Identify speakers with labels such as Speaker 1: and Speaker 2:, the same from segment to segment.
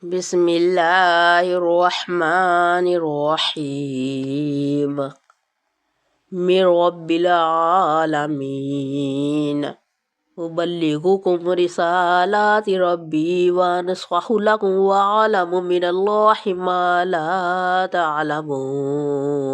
Speaker 1: بسم الله الرحمن الرحيم من رب العالمين أبلغكم رسالات ربي وأنصح لكم وأعلم من الله ما لا تعلمون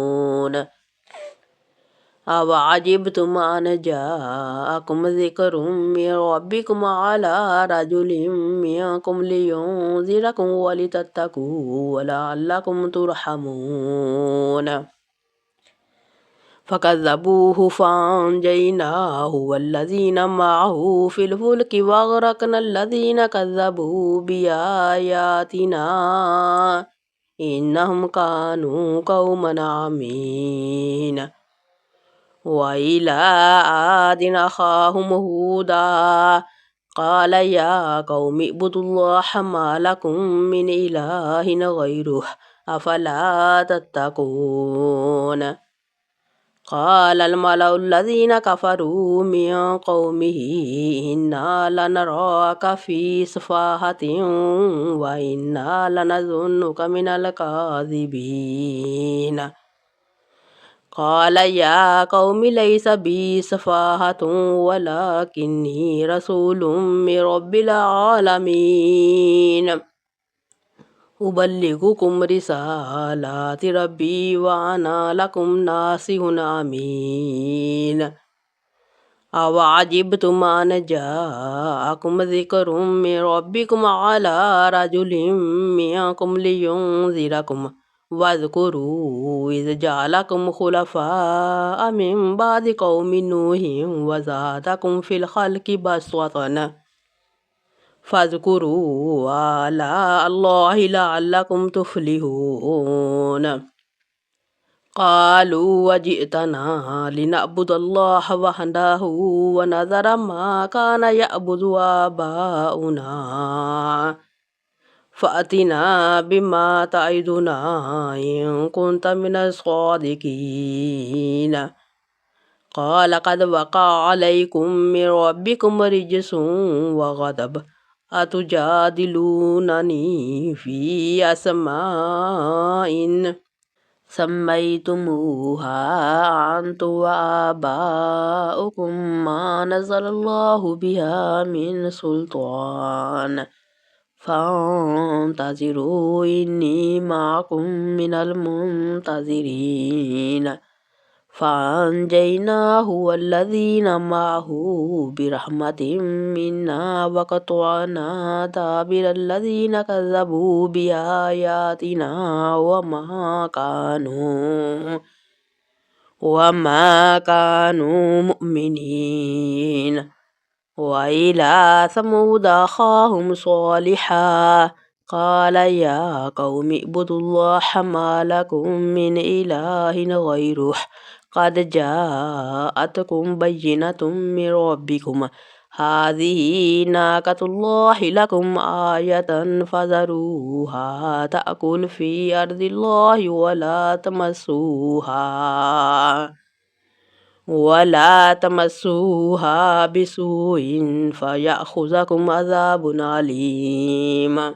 Speaker 1: أوعجبتم أن جاءكم ذكر من ربكم على رجل منكم لينذركم ولتتقوا ولعلكم ترحمون فكذبوه فأنجيناه والذين معه في الفلك وأغرقنا الذين كذبوا بآياتنا إنهم كانوا قوما عمين وإلى عاد أخاهم هودا قال يا قوم اعبدوا الله ما لكم من إله غيره أفلا تتقون قال الملأ الذين كفروا من قومه إنا لنراك في سفاهة وإنا لنظنك من الكاذبين قال يا قوم ليس بي سفاهة ولكني رسول من رب العالمين أبلغكم رسالات ربي وأنا لكم ناصح أمين أوعجبتم أن جاءكم ذكر من ربكم على رجل منكم لينذركم واذكروا إذ جعلكم خلفاء من بعد قوم نوح وزادكم في الخلق بسطة فاذكروا آلاء الله لعلكم تفلحون قالوا وجئتنا لنعبد الله وحده ونذر ما كان يعبد آباؤنا فأتنا بما تعدنا إن كنت من الصادقين قال قد وقع عليكم من ربكم رجس وغضب أتجادلونني في أسماء سميتموها أنتم وآباؤكم ما نزل الله بها من سلطان فانتظروا إني معكم من المنتظرين فأنجيناه والذين معه برحمة منا وقطعنا دابر الذين كذبوا بآياتنا وما كانوا مؤمنين وإلى ثمود أخاهم صالحا قال يا قوم اعبدوا الله ما لكم من إله غيره قد جاءتكم بينة من ربكم هذه ناقة الله لكم آية فذروها تأكل في أرض الله ولا تمسوها بسوء فيأخذكم عذاب أليم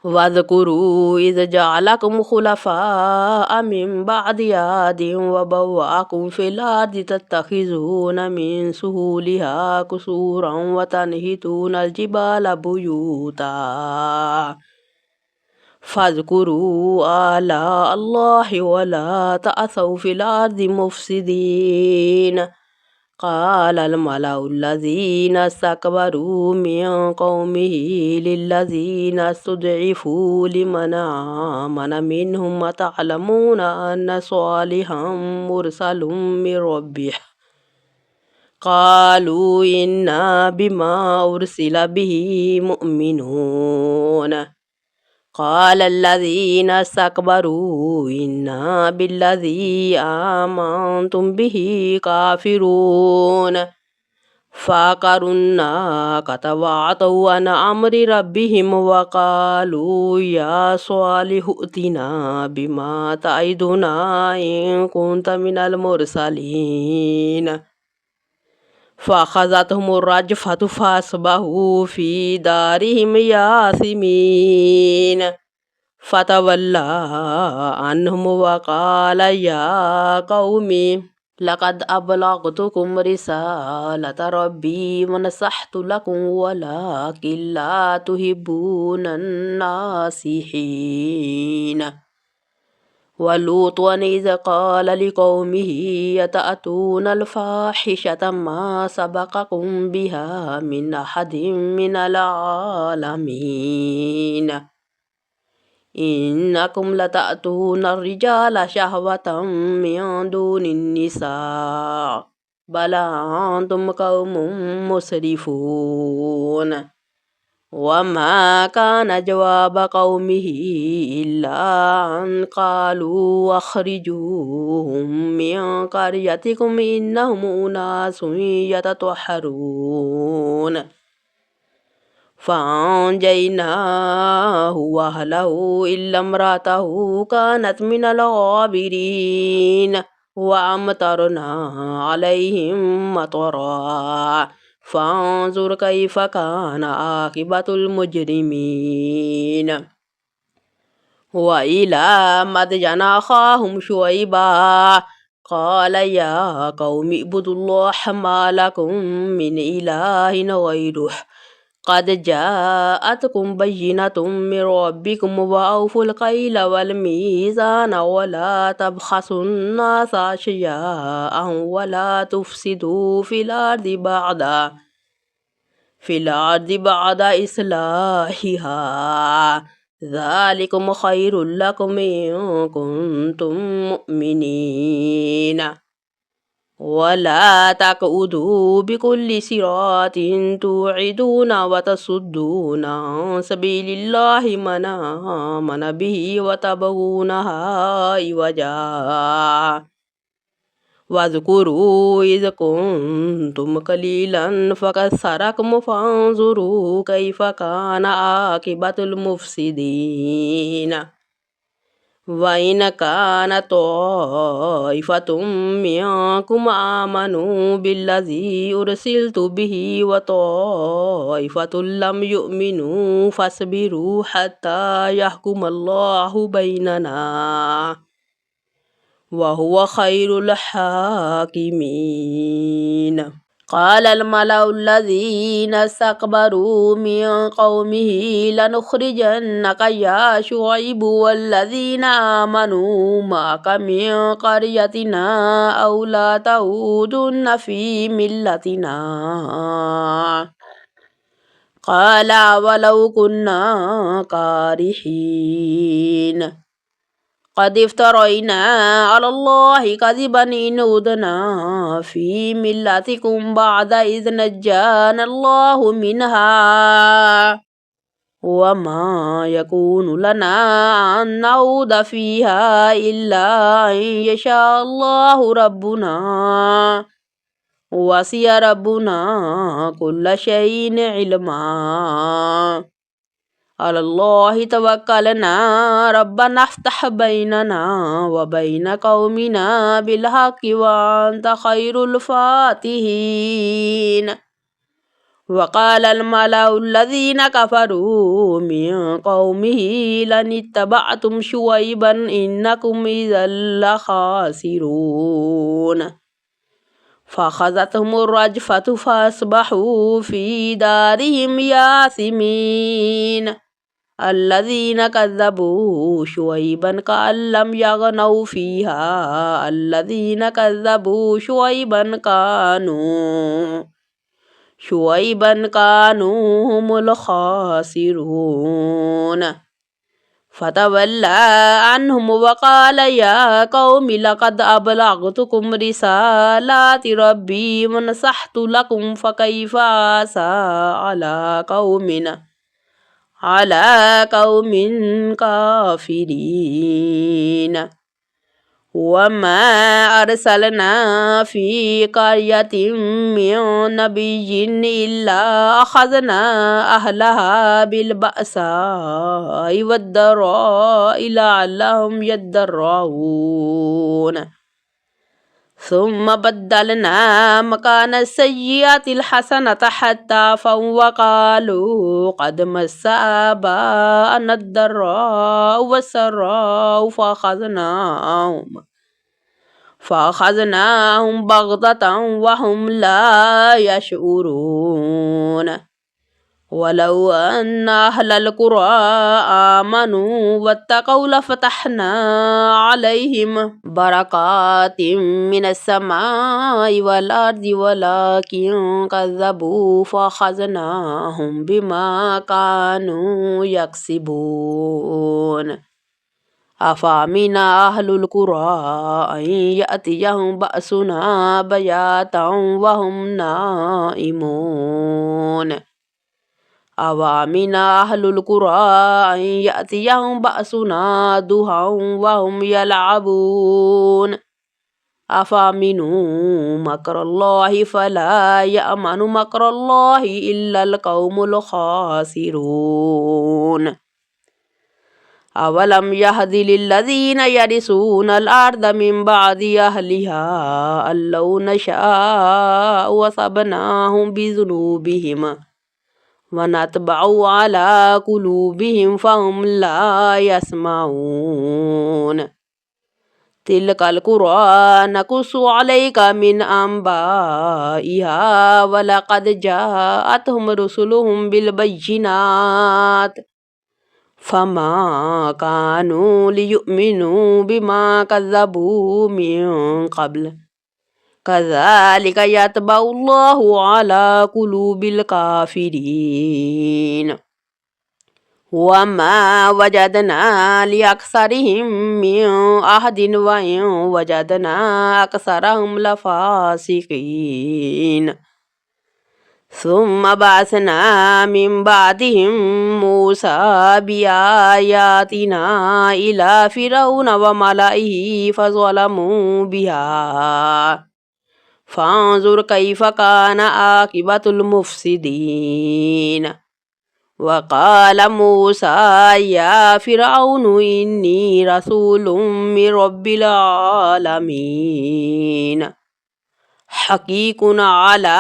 Speaker 1: واذكروا إذ جعلكم خلفاء من بعد عاد وبوأكم في الأرض تتخذون من سهولها قصورا وتنحتون الجبال بيوتا فاذكروا آلاء الله ولا تأثوا في الأرض مفسدين قال الملأ الذين استكبروا من قومه للذين استضعفوا لمن آمن منهم أتعلمون أن صالحا مرسل من ربه قالوا إنا بما أرسل به مؤمنون قال الذين استكبروا إنا بالذي آمنتم به كافرون فعقروا الناقة وعتوا عن أمر ربهم وقالوا يا صالح ائتنا بما تعدنا إن كنت من المرسلين فأخذتهم الرجفة فأصبحوا في دارهم ياثمين فتولى عنهم وقال يا قوم لقد أبلغتكم رسالة ربي ونصحت لكم ولكن لا تحبون الناصحين ولوطا إذ قال لقومه يتأتون الفاحشة ما سبقكم بها من أحد من العالمين إنكم لتأتون الرجال شهوة من دون النساء بل أنتم قوم مسرفون وما كان جواب قومه إلا أن قالوا أخرجوهم من قريتكم إنهم أناس يتطهرون فأنجيناه وأهله إلا امرأته كانت من الغابرين وأمطرنا عليهم مطرا فانظر كيف كان عاقبة المجرمين وإلى مدين أخاهم شعيبا قال يا قوم اعبدوا الله ما لكم من إله غيره قد جاءتكم بينة من ربكم وأوفوا الكيل والميزان ولا تبخسوا الناس أشياءهم ولا تفسدوا في الأرض بعد إصلاحها ذلكم خير لكم إن كنتم مؤمنين ولا تقعدوا بكل صراط توعدون وتصدون عن سبيل الله من آمن به وتبغونها عوجا واذكروا إذ كنتم قليلا فكثركم فانظروا كيف كان عاقبة المفسدين وإن كان طائفة منكم آمنوا بالذي أرسلت به وطائفة لم يؤمنوا فاصبروا حتى يحكم الله بيننا وهو خير الحاكمين قال الملأ الذين استكبروا من قومه لنخرجنك يا شعيب والذين آمنوا معك من قريتنا أو لا تعودن في ملتنا قال ولو كنا كارهين قد افترينا على الله كذبا إن عدنا في ملتكم بعد إذ نجانا الله منها وما يكون لنا أن نعود فيها إلا أن يشاء الله ربنا وسع ربنا كل شيء علما على الله توكلنا ربنا افتح بيننا وبين قومنا بالحق وأنت خير الفاتحين وقال الملأ الذين كفروا من قومه لن اتبعتم شعيبا إنكم إذا لخاسرون فأخذتهم الرجفة فأصبحوا في دارهم ياثمين الذين كذبوا شعيبا كأن لم يغنوا فيها الذين كذبوا شعيبا كانوا هم الخاسرون فتولى عنهم وقال يا قوم لقد أبلغتكم رسالات ربي ونصحت لكم فكيف آسى على قوم كافرين وما أرسلنا في قرية من نبي إلا أخذنا أهلها بالبأساء والضراء لعلهم يضرعون ثم بدلنا مكان السيئة الحسنة حتى عفوا وقالوا قد مس آباءنا الضراء والسراء فأخذناهم بغتة وهم لا يشعرون ولو أن أهل القرى آمنوا واتقوا لفتحنا عليهم بركات من السماء والأرض ولكن كذبوا فأخذناهم بما كانوا يكسبون أفأمن أهل القرى أن يأتيهم بأسنا بياتا وهم نائمون أوامن أهل القرى أن يأتيهم بأسنا ضحى وهم يلعبون أفأمنوا مكر الله فلا يأمن مكر الله إلا القوم الخاسرون أولم يهد للذين يرثون الأرض من بعد أهلها أن لو نشاء وصبناهم بذنوبهم ونطبع على قلوبهم فهم لا يسمعون تلك القرى نقص عليك من أنبائها ولقد جاءتهم رسلهم بالبينات فما كانوا ليؤمنوا بما كذبوا من قبل كذلك يطبع الله على قلوب الكافرين وما وجدنا لأكثرهم من عهد وإن وجدنا أكثرهم لفاسقين ثم بعثنا من بعدهم موسى بآياتنا إلى فرعون وملئه فظلموا بها فانظر كيف كان عاقبة المفسدين وقال موسى يا فرعون إني رسول من رب العالمين حقيق على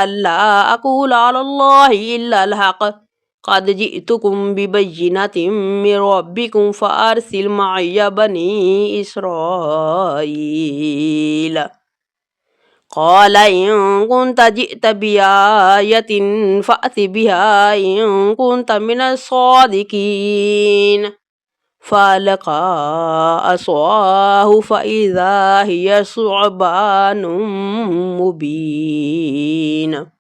Speaker 1: ألا أقول على الله إلا الحق قد جئتكم ببينة من ربكم فأرسل معي بني إسرائيل قال إن كنت جئت بآية فأت بها إن كنت من الصادقين فألقى عصاه فإذا هي ثعبان مبين